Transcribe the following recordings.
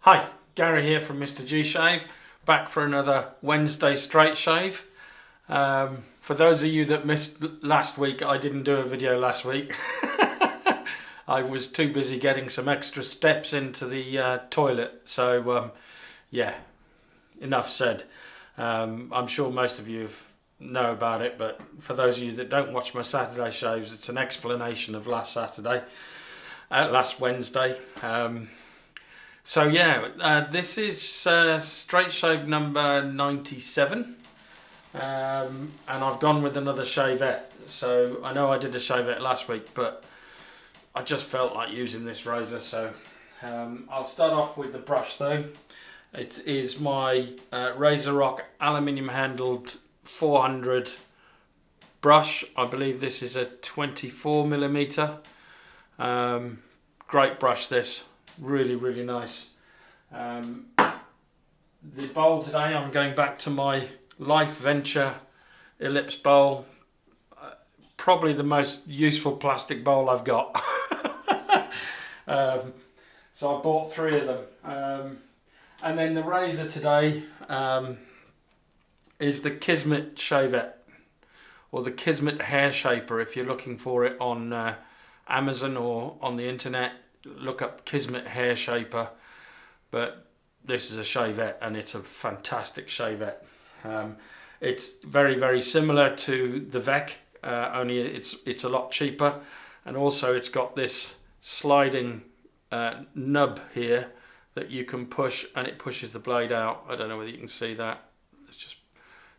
Hi, Gary here from MrG Shave, back for another Wednesday straight shave. For those of you that missed last week, I didn't do a video last week. I was too busy getting some extra steps into the toilet, so yeah, enough said. I'm sure most of you know about it, but for those of you that don't watch my Saturday shaves, it's an explanation of last Wednesday. So yeah, this is straight shave number 97, and I've gone with another shavette. So I know I did a shavette last week, but I just felt like using this razor, so I'll start off with the brush though. It is my Razorock aluminium handled 400 brush. I believe this is a 24mm. Great brush this. Really nice. The bowl today, I'm going back to my LifeVenture ellipse bowl. Probably the most useful plastic bowl I've got. So I bought 3 of them. And then the razor today is the Kismet Shavette, or the Kismet Hair Shaper if you're looking for it on Amazon or on the internet. Look up Kismet Hair Shaper, but this is a shavette and it's a fantastic shavette. It's very similar to the Vec, only it's a lot cheaper, and also it's got this sliding nub here that you can push, and it pushes the blade out. I don't know whether you can see that. It's just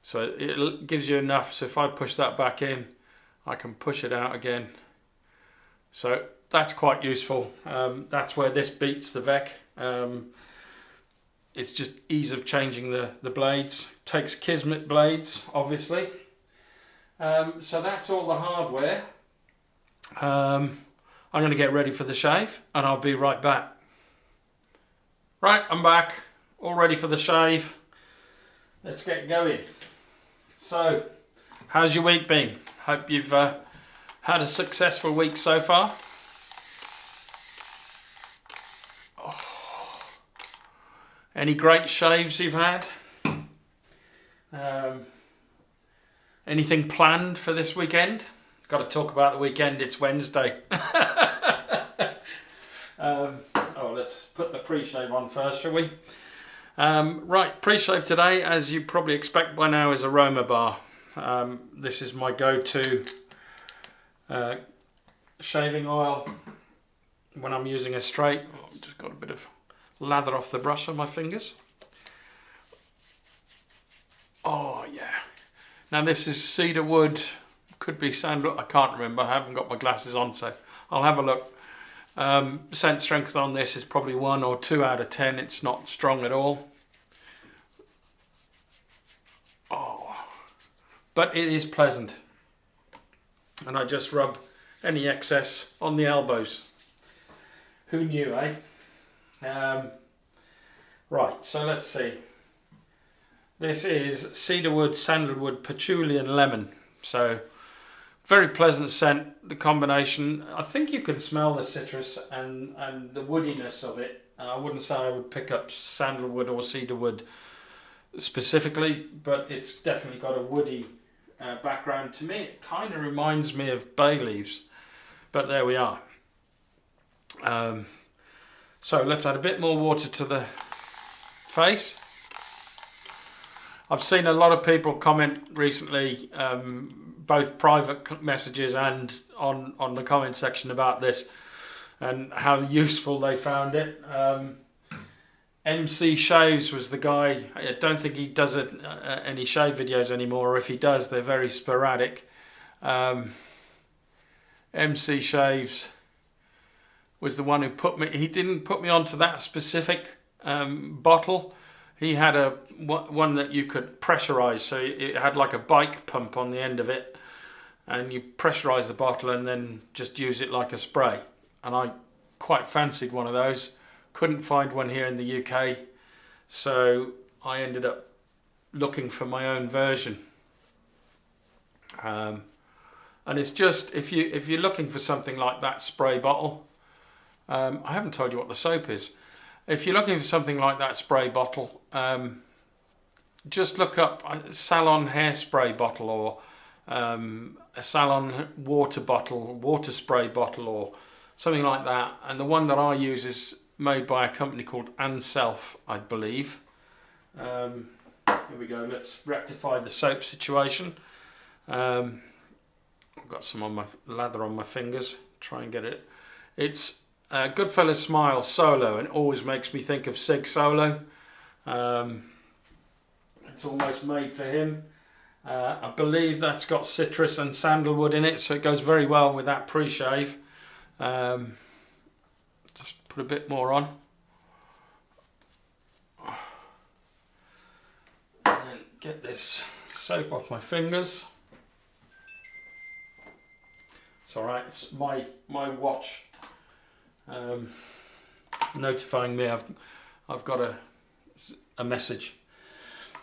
so it gives you enough. So if I push that back in, I can push it out again. So that's quite useful. That's where this beats the Vec. It's just ease of changing the blades. Takes Kismet blades, obviously. So that's all the hardware. I'm going to get ready for the shave and I'll be right back. Right, I'm back, all ready for the shave. Let's get going. So, how's your week been? Hope you've had a successful week so far. Any great shaves you've had? Anything planned for this weekend? Got to talk about the weekend, it's Wednesday. Let's put the pre-shave on first, shall we? Right, pre-shave today, as you probably expect by now, is Aromabar. This is my go-to shaving oil when I'm using a straight. Oh, just got a bit of lather off the brush on my fingers. Oh yeah. Now this is cedar wood, could be sandalwood, I can't remember, I haven't got my glasses on, so I'll have a look. Scent strength on this is probably 1 or 2 out of 10. It's not strong at all. Oh, but it is pleasant. And I just rub any excess on the elbows. Who knew, eh? Right, so let's see. This is cedarwood, sandalwood, patchouli and lemon. So very pleasant scent, the combination. I think you can smell the citrus and the woodiness of it. I wouldn't say I would pick up sandalwood or cedarwood specifically, but it's definitely got a woody background. To me, it kind of reminds me of bay leaves, but there we are. So let's add a bit more water to the face. I've seen a lot of people comment recently, both private messages and on the comment section about this and how useful they found it. MrG Shaves was the guy. I don't think he does any shave videos anymore, or if he does, they're very sporadic. MrG Shaves was the one who he didn't put me onto that specific bottle. He had one that you could pressurize, so it had like a bike pump on the end of it, and you pressurize the bottle and then just use it like a spray. And I quite fancied one of those. Couldn't find one here in the UK, so I ended up looking for my own version. And it's just, if you're looking for something like that spray bottle, I haven't told you what the soap is. if you're looking for something like that spray bottle, just look up a salon hairspray bottle, or a salon water bottle, water spray bottle, or something like that. And the one that I use is made by a company called Anself, I believe. Here we go, let's rectify the soap situation. I've got some on my lather on my fingers, try and get it. It's Goodfellas Smile Solo, and it always makes me think of Sig Solo. It's almost made for him. I believe that's got citrus and sandalwood in it, so it goes very well with that pre-shave. Just put a bit more on. And then get this soap off my fingers. It's alright, it's my watch notifying me I've got a message.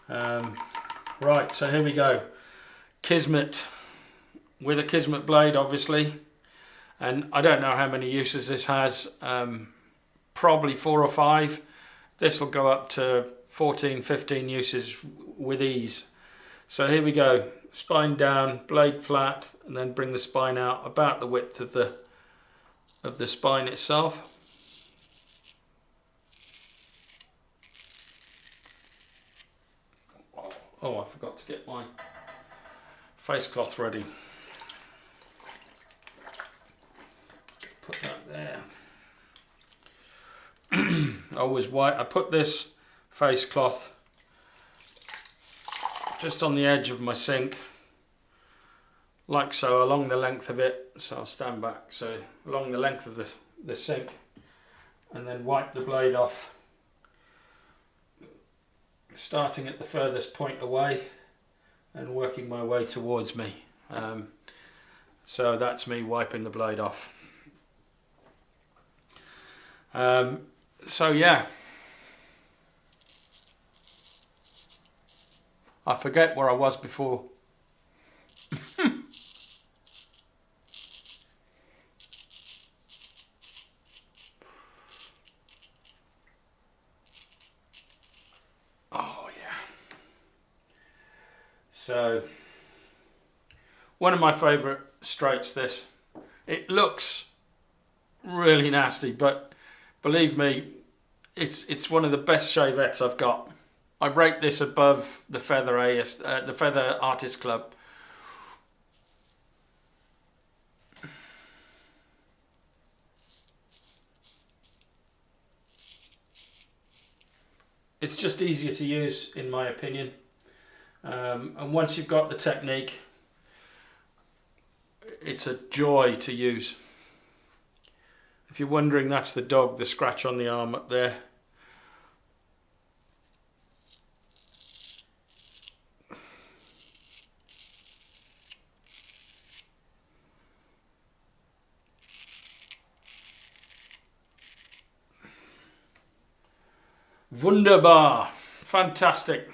Right, so here we go. Kismet, with a Kismet blade obviously, and I don't know how many uses this has, probably 4 or 5. This will go up to 14, 15 uses with ease. So here we go, spine down, blade flat, and then bring the spine out about the width of the spine itself. Oh, I forgot to get my face cloth ready. Put that there. I always wipe. I put this face cloth just on the edge of my sink, like so, along the length of it. So I'll stand back. So along the length of the sink, and then wipe the blade off, starting at the furthest point away and working my way towards me. So that's me wiping the blade off. So yeah, I forget where I was before. Oh yeah. So one of my favourite straights, this. It looks really nasty, but believe me, it's one of the best shavettes I've got. I rate this above the Feather the Feather Artist Club. It's just easier to use, in my opinion. And once you've got the technique, it's a joy to use. If you're wondering, that's the dog, the scratch on the arm up there. Wunderbar, fantastic.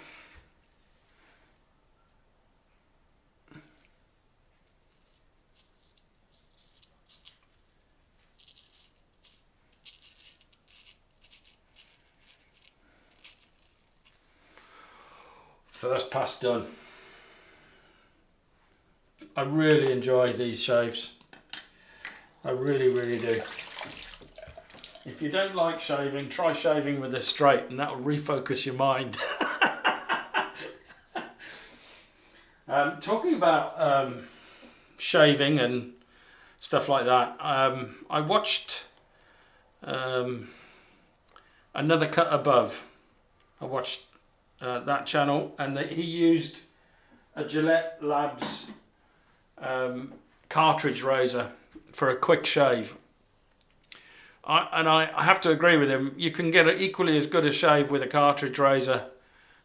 First pass done. I really enjoy these shaves. I really, really do. If you don't like shaving, try shaving with a straight, and that will refocus your mind. Talking about shaving and stuff like that, I watched Another Cut Above. I watched that channel, and he used a Gillette Labs cartridge razor for a quick shave. I have to agree with him. You can get equally as good a shave with a cartridge razor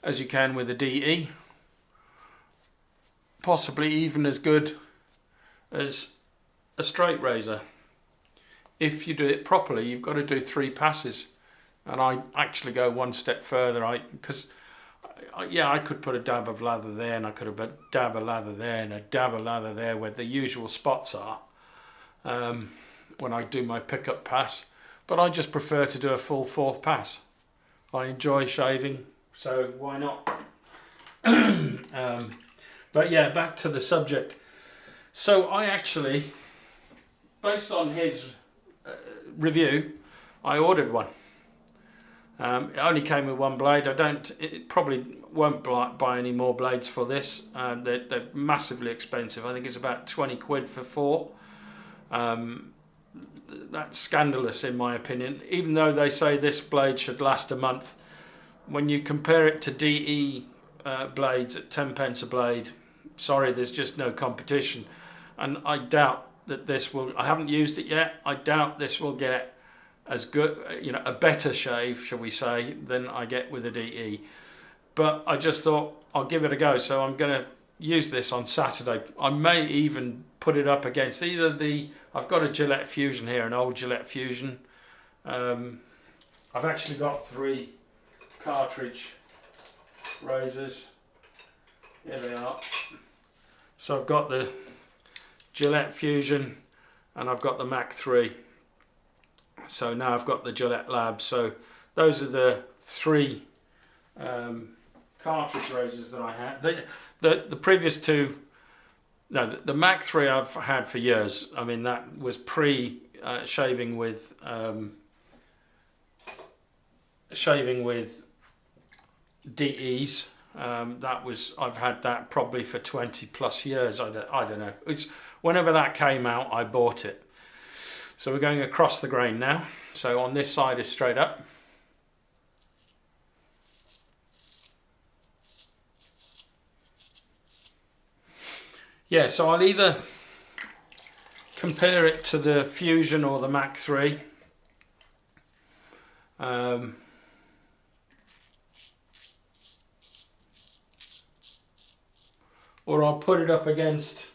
as you can with a DE. Possibly even as good as a straight razor. If you do it properly, you've got to do 3 passes. And I actually go one step further. Because I could put a dab of lather there, and I could have put a dab of lather there, and a dab of lather there, where the usual spots are when I do my pickup pass. But but I just prefer to do a full fourth pass. I enjoy shaving, so why not? But yeah, back to the subject. So I actually, based on his review, I ordered one. It only came with one blade. It probably won't buy any more blades for this. They're massively expensive. I think it's about 20 quid for 4. That's scandalous in my opinion. Even though they say this blade should last a month, when you compare it to DE blades at 10 pence a blade, sorry, there's just no competition. And I doubt that this will, I haven't used it yet, I doubt this will get as good, a better shave, shall we say, than I get with a DE. But I just thought I'll give it a go, so I'm going to use this on Saturday. I may even put it up against either I've got a Gillette Fusion here, an old Gillette Fusion. I've actually got 3 cartridge razors. Here they are. So I've got the Gillette Fusion and I've got the Mach 3. So now I've got the Gillette Lab. So those are the 3 cartridge razors that I had. The previous 2, no, the Mach 3 I've had for years. I mean, that was shaving with DEs. I've had that probably for 20 plus years. I don't know. It's whenever that came out, I bought it. So we're going across the grain now. So on this side is straight up. Yeah, so I'll either compare it to the Fusion or the Mach 3. Or I'll put it up against,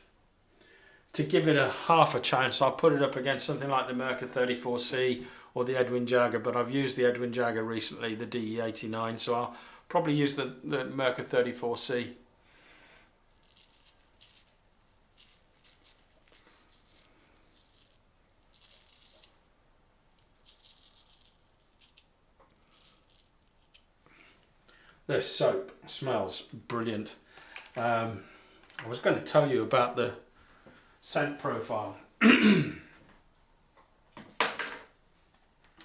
to give it a half a chance, I'll put it up against something like the Merca 34C or the Edwin Jagger, but I've used the Edwin Jagger recently, the DE89, so I'll probably use the Merca 34C. This soap smells brilliant. I was going to tell you about the scent profile.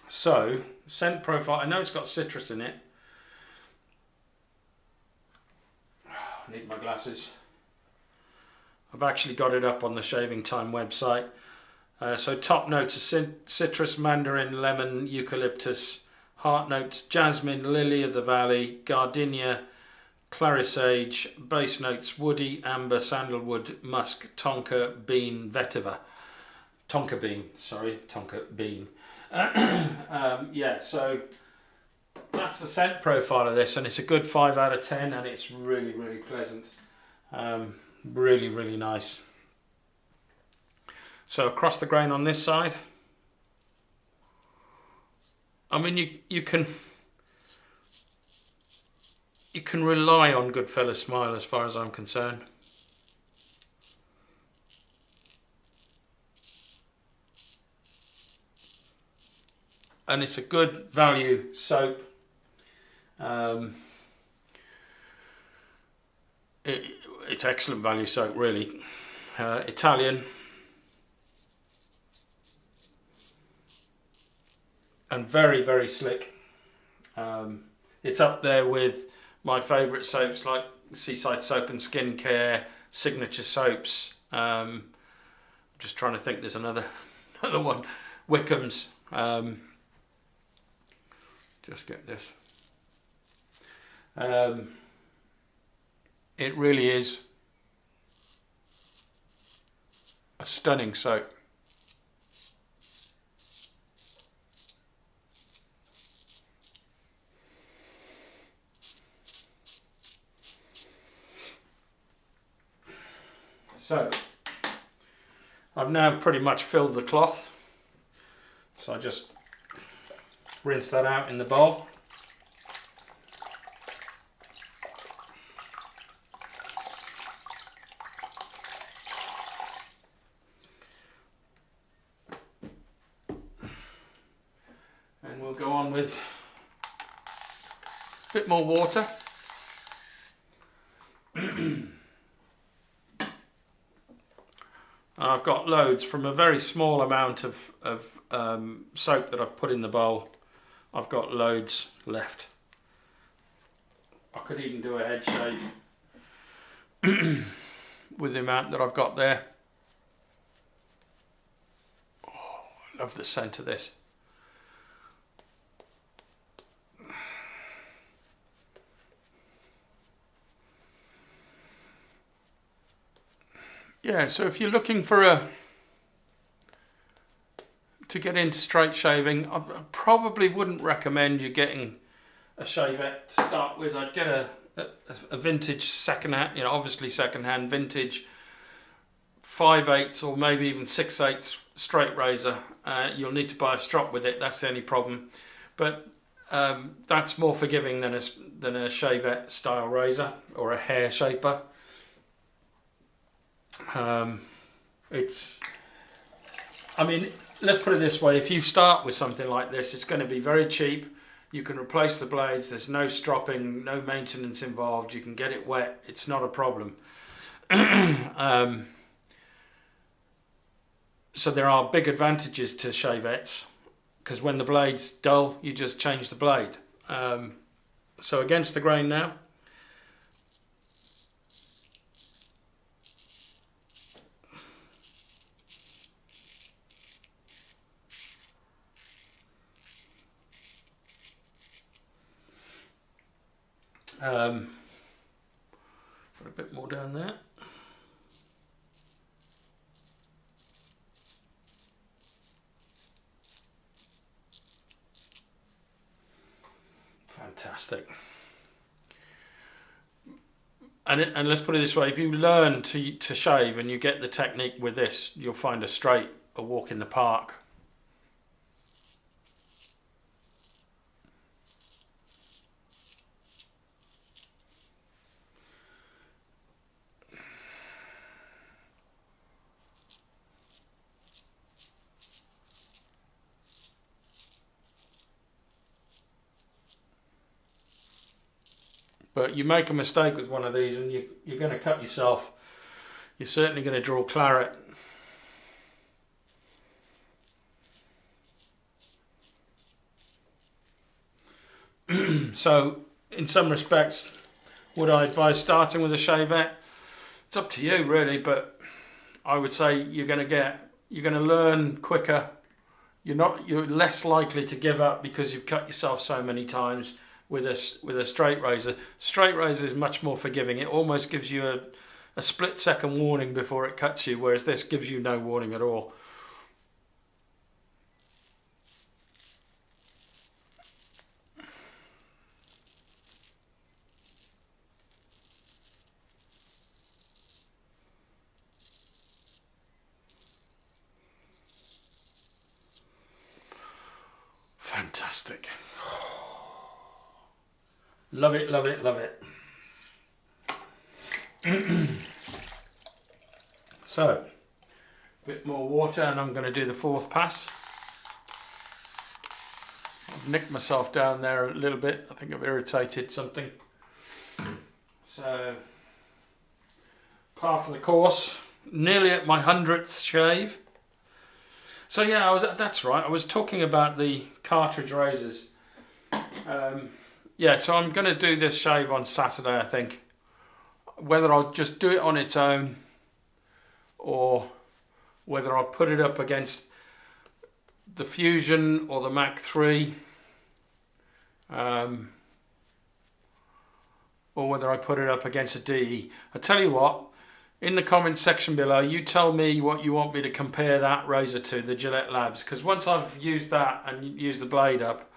So, scent profile, I know it's got citrus in it. I need my glasses. I've actually got it up on the Shaving Time website. So top notes are citrus, mandarin, lemon, eucalyptus. Heart notes, jasmine, lily of the valley, gardenia, clarisage. Base notes, woody, amber, sandalwood, musk, tonka bean, vetiver. Tonka bean. Yeah, so that's the scent profile of this, and it's a good 5 out of 10, and it's really, really pleasant. Really, really nice. So across the grain on this side. I mean, you can rely on Goodfellas Smile as far as I'm concerned. And it's a good value soap. It's excellent value soap, really. Italian. And very, very slick. It's up there with my favourite soaps like Seaside Soap and Skincare, Signature Soaps. Just trying to think, there's another one. Wickham's. Just get this. It really is a stunning soap. So, I've now pretty much filled the cloth, so I just rinse that out in the bowl. we'll go on with a bit more water. I've got loads from a very small amount of soap that I've put in the bowl. I've got loads left. I could even do a head shave with the amount that I've got there. Oh, I love the scent of this. Yeah, so if you're looking for to get into straight shaving, I probably wouldn't recommend you getting a shavette to start with. I'd get a vintage second-hand, obviously second-hand vintage 5/8 or maybe even 6/8 straight razor. You'll need to buy a strop with it. That's the only problem. But that's more forgiving than a shavette style razor or a hair shaper. Let's put it this way, if you start with something like this, it's going to be very cheap. You can replace the blades, there's no stropping, no maintenance involved, you can get it wet, it's not a problem. So there are big advantages to shavettes, because when the blade's dull, you just change the blade. So against the grain now. Put a bit more down there. Fantastic. And let's put it this way, if you learn to shave and you get the technique with this, you'll find a walk in the park. But you make a mistake with one of these and you're going to cut yourself. You're certainly going to draw claret. So, in some respects, would I advise starting with a shavette? It's up to you really, but I would say you're going to learn quicker. You're less likely to give up because you've cut yourself so many times. With a straight razor. Straight razor is much more forgiving. It almost gives you a split-second warning before it cuts you, whereas this gives you no warning at all. Fantastic. Love it, love it, love it. So, a bit more water and I'm going to do the fourth pass. I've nicked myself down there a little bit. I think I've irritated something. So, half of the course, nearly at my 100th shave. So yeah, that's right, I was talking about the cartridge razors. Yeah, so I'm going to do this shave on Saturday, I think. Whether I'll just do it on its own or whether I'll put it up against the Fusion or the Mach 3 or whether I put it up against a DE. I tell you what, in the comments section below, you tell me what you want me to compare that razor to, the Gillette Labs, because once I've used that and used the blade up,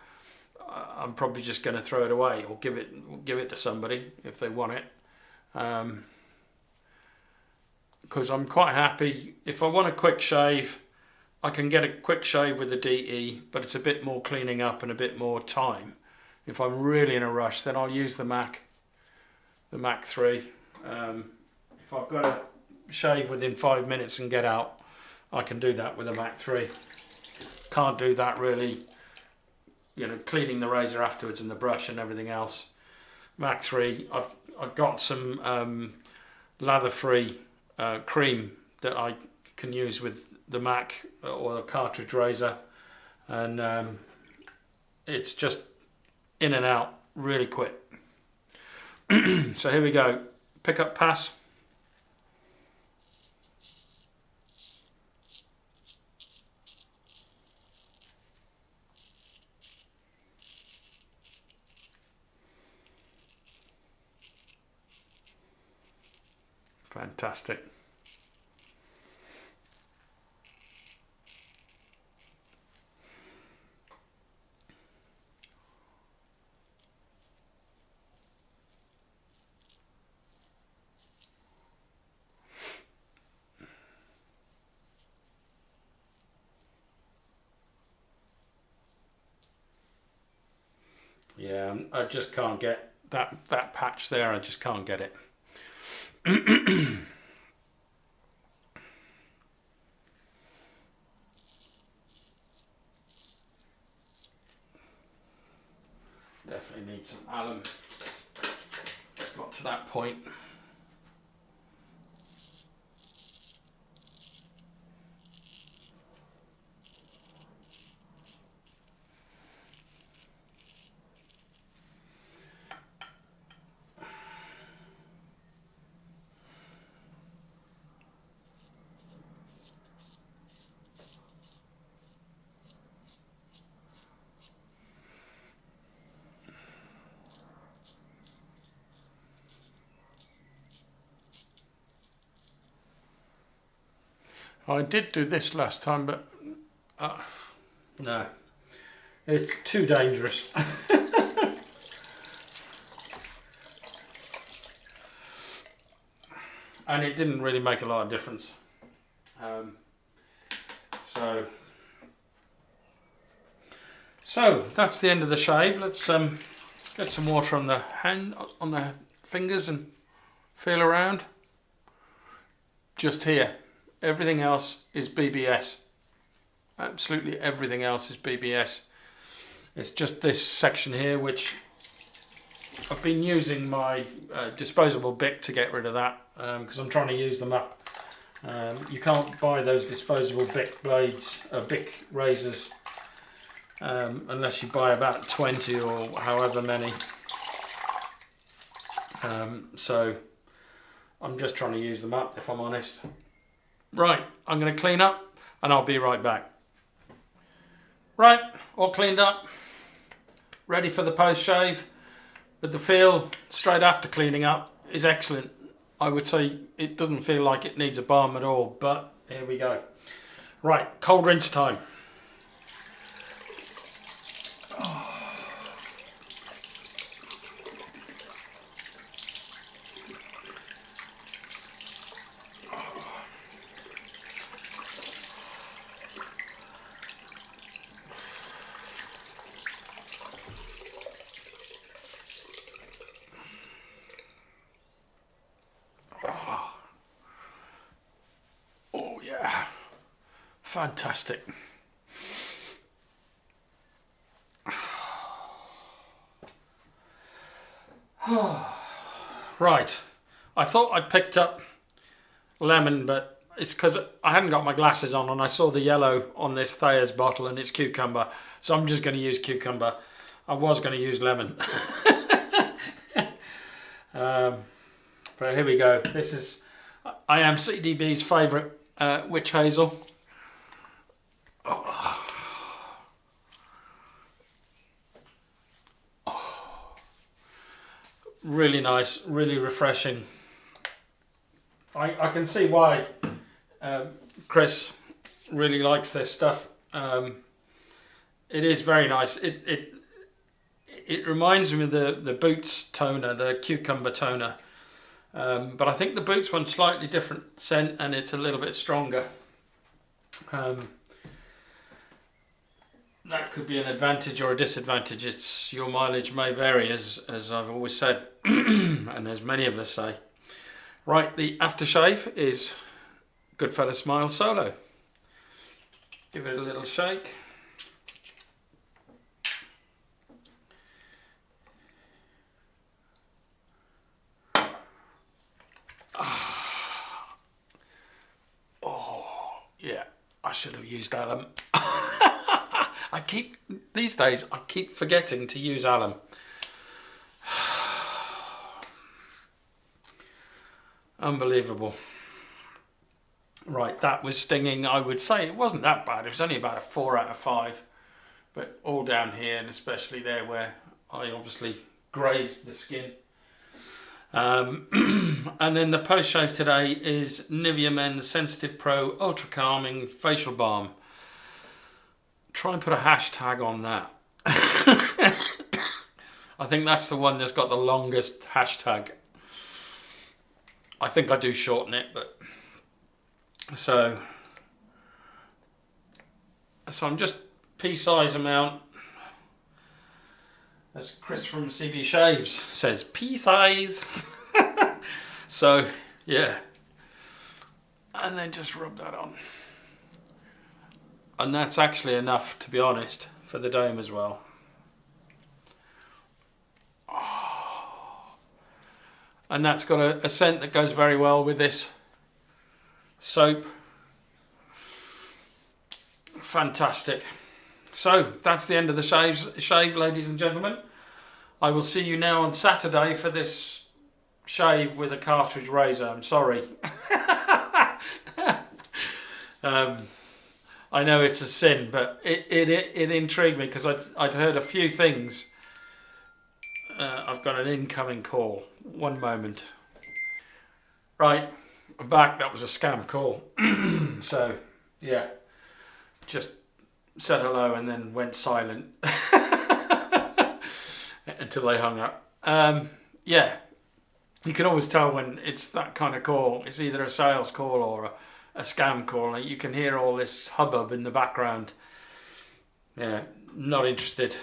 I'm probably just going to throw it away or give it to somebody if they want it. Because I'm quite happy, if I want a quick shave, I can get a quick shave with the DE, but it's a bit more cleaning up and a bit more time. If I'm really in a rush, then I'll use the Mach 3. If I've got to shave within 5 minutes and get out, I can do that with a Mach 3. Can't do that really you know, cleaning the razor afterwards and the brush and everything else. Mach 3. I've got some lather-free cream that I can use with the Mac or the cartridge razor, and it's just in and out really quick. So here we go. Pick up pass. Fantastic. Yeah, I just can't get that patch there. I just can't get it. Definitely need some alum. It's got to that point. I did do this last time, but no, it's too dangerous. And it didn't really make a lot of difference. So that's the end of the shave. Let's get some water on the hand, on the fingers, and feel around. Just here. Everything else is BBS. Absolutely everything else is BBS. It's just this section here, which I've been using my disposable Bic to get rid of that, because I'm trying to use them up. You can't buy those disposable Bic blades, Bic razors, unless you buy about 20 or however many. So I'm just trying to use them up, if I'm honest. Right, I'm going to clean up and I'll be right back. Right, all cleaned up, ready for the post shave. But the feel straight after cleaning up is excellent. I would say it doesn't feel like it needs a balm at all, but here we go. Right, cold rinse time. Oh yeah, fantastic. Right, I thought I picked up lemon, but it's because I hadn't got my glasses on and I saw the yellow on this Thayers bottle and it's cucumber, so I'm just going to use cucumber. I was going to use lemon. But here we go. This is I am CDB's favourite witch hazel. Oh. Really nice, really refreshing. I can see why Chris really likes this stuff. It is very nice. It reminds me of the Boots toner, the cucumber toner. But I think the Boots one's slightly different scent and it's a little bit stronger. That could be an advantage or a disadvantage. It's your mileage may vary, as I've always said, and as many of us say. Right, the aftershave is Goodfellas Smile Solo. Give it a little shake. should have used alum. These days, I keep forgetting to use alum. Unbelievable. Right, that was stinging. I would say it wasn't that bad. It was only about a 4 out of 5. But all down here, and especially there where I obviously grazed the skin. And then the post-shave today is Nivea Men's Sensitive Pro Ultra Calming Facial Balm. Try and put a hashtag on that. I think that's the one that's got the longest hashtag. I think I do shorten it, but so I'm just pea-size amount. As Chris from CB Shaves says, pea-size. So yeah, and then just rub that on, and that's actually enough, to be honest, for the dome as well. And that's got a scent that goes very well with this soap. Fantastic. So that's the end of the shave, ladies and gentlemen. I will see you now on Saturday for this shave with a cartridge razor. I'm sorry. I know it's a sin, but it intrigued me because I'd heard a few things. I've got an incoming call. One moment. Right, I'm back. That was a scam call. So, yeah, just said hello and then went silent until they hung up. Yeah, you can always tell when it's that kind of call. It's either a sales call or a scam call. You can hear all this hubbub in the background. Yeah, not interested.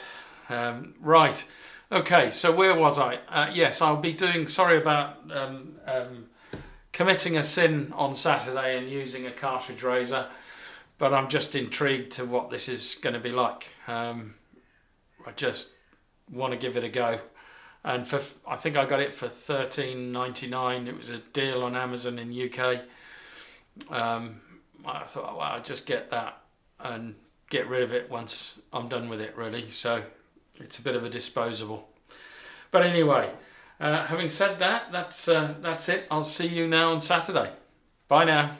Right. Okay, so where was I? Yes, I'll be doing, sorry about committing a sin on Saturday and using a cartridge razor, but I'm just intrigued to what this is going to be like. I just want to give it a go. And I think I got it for $13.99. It was a deal on Amazon in UK. I thought, well, I'll just get that and get rid of it once I'm done with it, really. So it's a bit of a disposable. But anyway, having said that, that's it. I'll see you now on Saturday. Bye now.